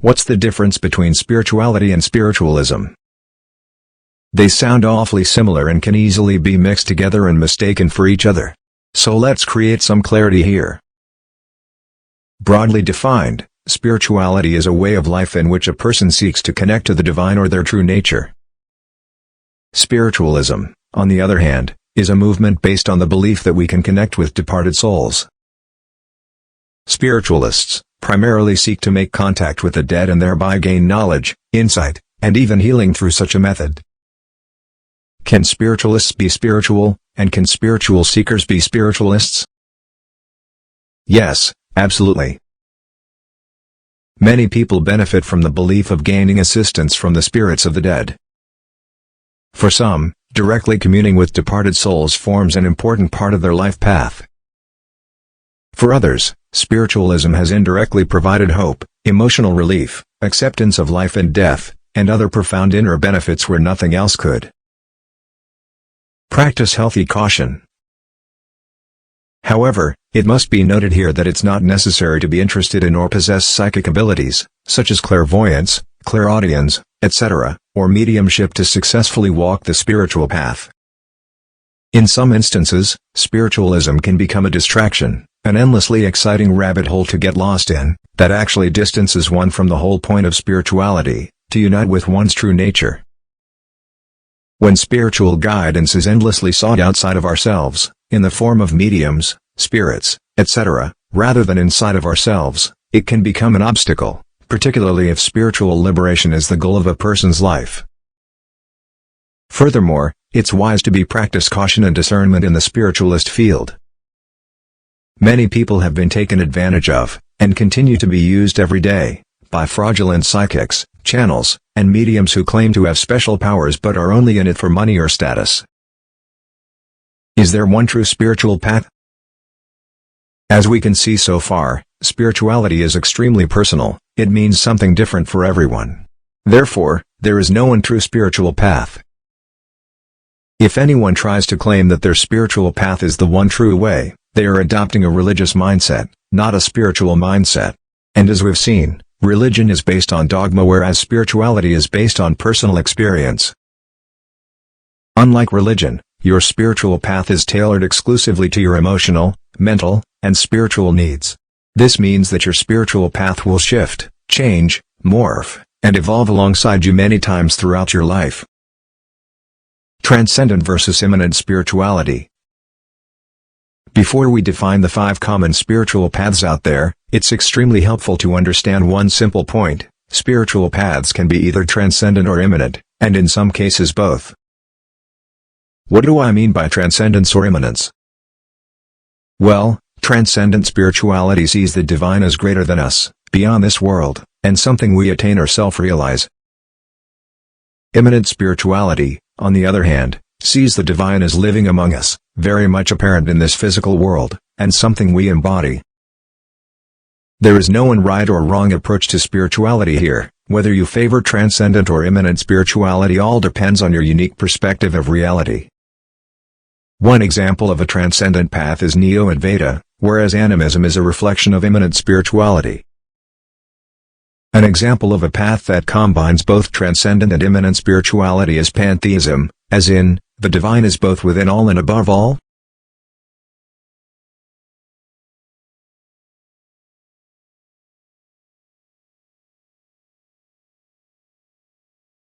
What's the difference between spirituality and spiritualism? They sound awfully similar and can easily be mixed together and mistaken for each other. So let's create some clarity here. Broadly defined, spirituality is a way of life in which a person seeks to connect to the divine or their true nature. Spiritualism, on the other hand, is a movement based on the belief that we can connect with departed souls. Spiritualists primarily seek to make contact with the dead and thereby gain knowledge, insight, and even healing through such a method. Can spiritualists be spiritual, and can spiritual seekers be spiritualists? Yes, absolutely. Many people benefit from the belief of gaining assistance from the spirits of the dead. For some, directly communing with departed souls forms an important part of their life path. For others, spiritualism has indirectly provided hope, emotional relief, acceptance of life and death, and other profound inner benefits where nothing else could. Practice healthy caution. However, it must be noted here that it's not necessary to be interested in or possess psychic abilities, such as clairvoyance, clairaudience, etc., or mediumship to successfully walk the spiritual path. In some instances, spiritualism can become a distraction, an endlessly exciting rabbit hole to get lost in, that actually distances one from the whole point of spirituality, to unite with one's true nature. When spiritual guidance is endlessly sought outside of ourselves, in the form of mediums, spirits, etc., rather than inside of ourselves, it can become an obstacle, particularly if spiritual liberation is the goal of a person's life. Furthermore, it's wise to practice caution and discernment in the spiritualist field. Many people have been taken advantage of, and continue to be used every day, by fraudulent psychics, channels, and mediums who claim to have special powers but are only in it for money or status. Is there one true spiritual path? As we can see so far, spirituality is extremely personal, it means something different for everyone. Therefore, there is no one true spiritual path. If anyone tries to claim that their spiritual path is the one true way, they are adopting a religious mindset, not a spiritual mindset. And as we've seen, religion is based on dogma whereas spirituality is based on personal experience. Unlike religion, your spiritual path is tailored exclusively to your emotional, mental, and spiritual needs. This means that your spiritual path will shift, change, morph, and evolve alongside you many times throughout your life. Transcendent versus immanent spirituality. Before we define the 5 common spiritual paths out there, it's extremely helpful to understand one simple point: spiritual paths can be either transcendent or immanent, and in some cases both. What do I mean by transcendence or immanence? Well, transcendent spirituality sees the divine as greater than us, beyond this world, and something we attain or self-realize. Immanent spirituality, on the other hand, sees the divine as living among us, very much apparent in this physical world, and something we embody. There is no one right or wrong approach to spirituality here. Whether you favor transcendent or immanent spirituality all depends on your unique perspective of reality. One example of a transcendent path is Neo-Advaita, whereas animism is a reflection of immanent spirituality. An example of a path that combines both transcendent and immanent spirituality is pantheism, as in, the divine is both within all and above all.